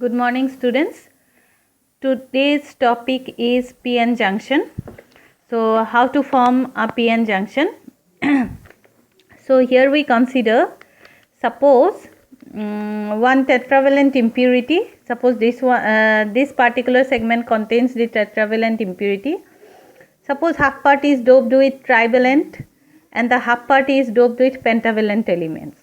Good morning, students. Today's topic is p-n junction. So how to form a p-n junction? So here we consider, suppose one tetravalent impurity. Suppose this particular segment contains the tetravalent impurity. Suppose half part is doped with trivalent and the half part is doped with pentavalent elements.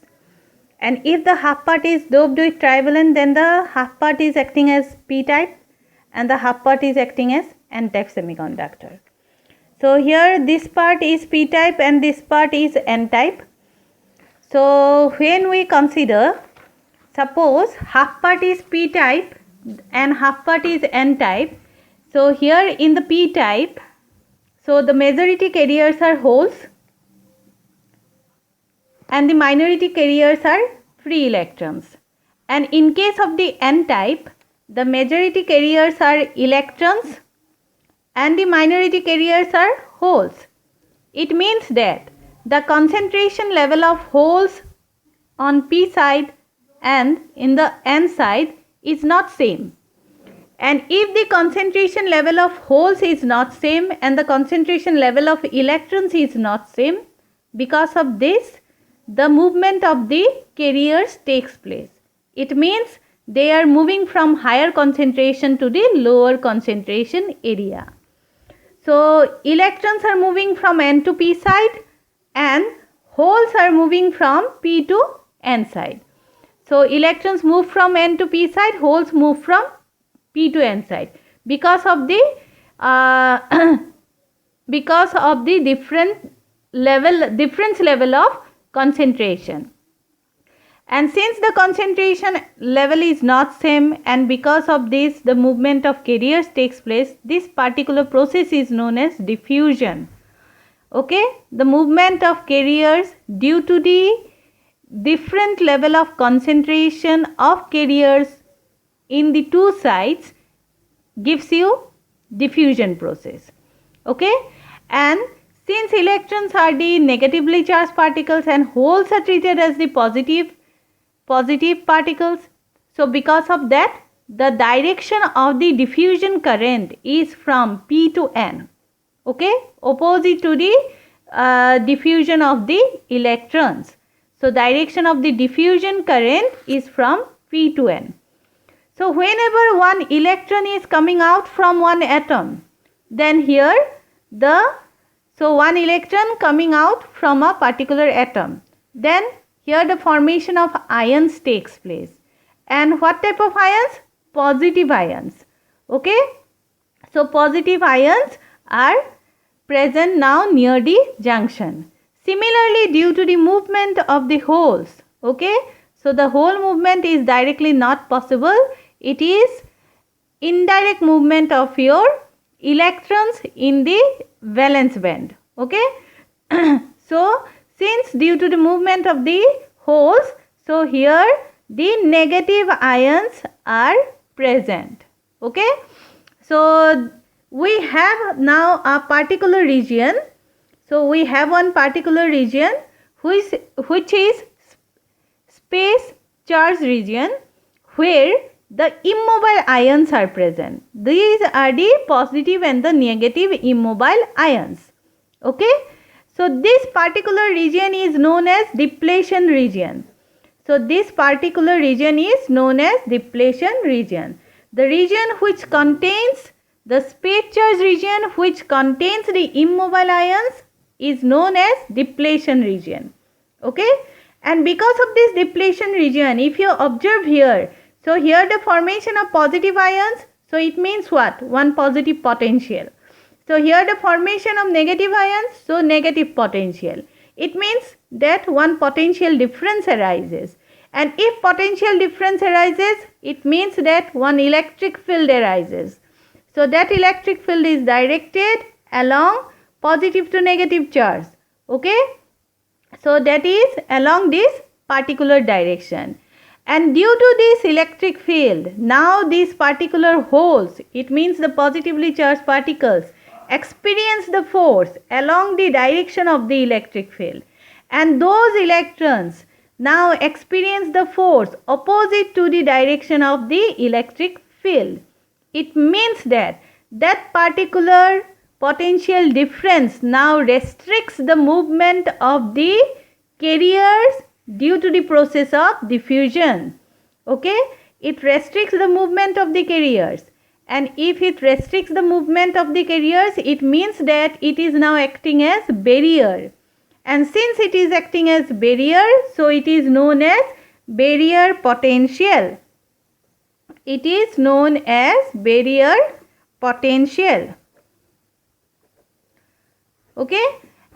And if the half part is doped with trivalent, then the half part is acting as p-type and the half part is acting as n-type semiconductor. So here this part is p-type and this part is n-type. So when we consider, suppose half part is p-type and half part is n-type. So here in the p-type, so the majority carriers are holes and the minority carriers are free electrons. And in case of the n-type, the majority carriers are electrons and the minority carriers are holes. It means that the concentration level of holes on p side and in the n side is not same. And if the concentration level of holes is not same and the concentration level of electrons is not same, because of this, the movement of the carriers takes place. It means they are moving from higher concentration to the lower concentration area. So electrons are moving from n to p side and holes are moving from p to n side. So electrons move from n to p side, holes move from p to n side because of the difference level of concentration. And since the concentration level is not same and because of this the movement of carriers takes place, this particular process is known as diffusion. Okay, the movement of carriers due to the different level of concentration of carriers in the two sides gives you diffusion process. Okay, and since electrons are the negatively charged particles and holes are treated as the positive particles, so because of that the direction of the diffusion current is from p to n. Okay, opposite to the diffusion of the electrons. So direction of the diffusion current is from p to n. So whenever one electron is coming out from one atom, then here one electron coming out from a particular atom, then here the formation of ions takes place. And what type of ions? Positive ions. Okay, so positive ions are present now near the junction. Similarly, due to the movement of the holes, okay, so the hole movement is directly not possible. It is indirect movement of your electrons in the valence band. Okay, so since due to the movement of the holes, so here the negative ions are present. Okay, so we have now a particular region. So we have one particular region which is space charge region where the immobile ions are present. These are the positive and the negative immobile ions. Okay, so this particular region is known as depletion region. So this particular region is known as depletion region. The region which contains the space charge region which contains the immobile ions is known as depletion region. Okay, and because of this depletion region, if you observe here, so here the formation of positive ions, so it means what? One positive potential. So here the formation of negative ions, so negative potential. It means that one potential difference arises. And if potential difference arises, it means that one electric field arises. So that electric field is directed along positive to negative charge. Okay, so that is along this particular direction. And due to this electric field, now these particular holes, it means the positively charged particles, experience the force along the direction of the electric field. And those electrons now experience the force opposite to the direction of the electric field. It means that that particular potential difference now restricts the movement of the carriers due to the process of diffusion. Okay, it restricts the movement of the carriers, and if it restricts the movement of the carriers, it means that it is now acting as barrier, and since it is acting as barrier, so it is known as barrier potential. It is known as barrier potential. Okay,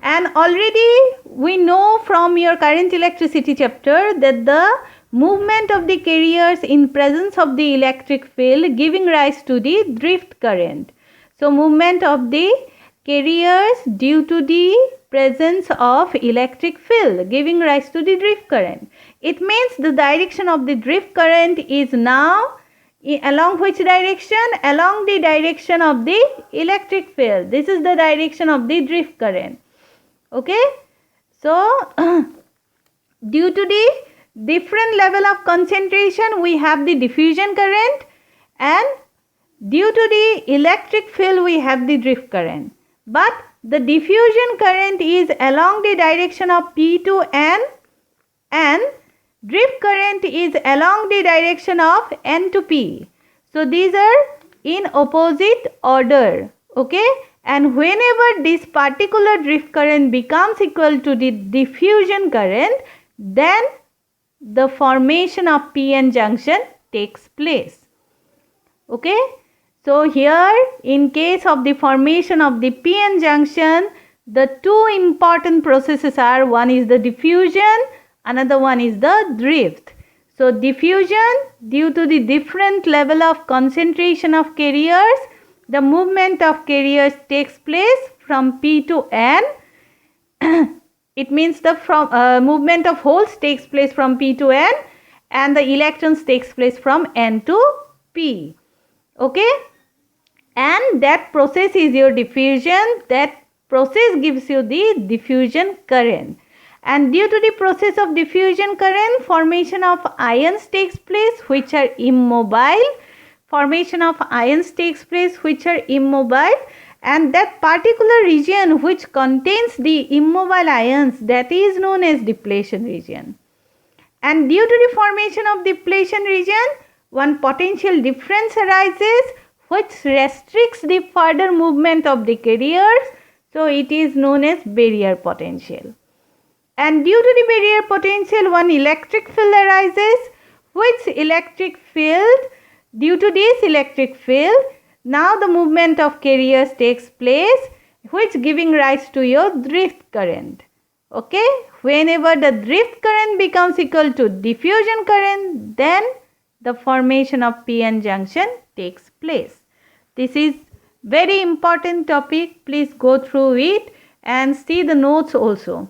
and already we know from your current electricity chapter that the movement of the carriers in presence of the electric field giving rise to the drift current. So movement of the carriers due to the presence of electric field giving rise to the drift current. It means the direction of the drift current is now along which direction? Along the direction of the electric field. This is the direction of the drift current. Okay, so due to the different level of concentration, we have the diffusion current, and due to the electric field, we have the drift current. But the diffusion current is along the direction of P to N, and drift current is along the direction of N to P. So these are in opposite order. Okay, and whenever this particular drift current becomes equal to the diffusion current, then the formation of p-n junction takes place. Okay, so here in case of the formation of the p-n junction, the two important processes are, one is the diffusion, another one is the drift. So diffusion, due to the different level of concentration of carriers, the movement of carriers takes place from P to N. It means the movement of holes takes place from P to N, and the electrons takes place from N to P. Okay, and that process is your diffusion. That process gives you the diffusion current, and due to the process of diffusion current, formation of ions takes place which are immobile. Formation of ions takes place which are immobile, and that particular region which contains the immobile ions, that is known as depletion region. And due to the formation of depletion region, one potential difference arises which restricts the further movement of the carriers, so it is known as barrier potential. And due to the barrier potential, one electric field arises, which electric field, due to this electric field, now the movement of carriers takes place, which giving rise to your drift current. Okay, whenever the drift current becomes equal to diffusion current, then the formation of p-n junction takes place. This is very important topic. Please go through it and see the notes also.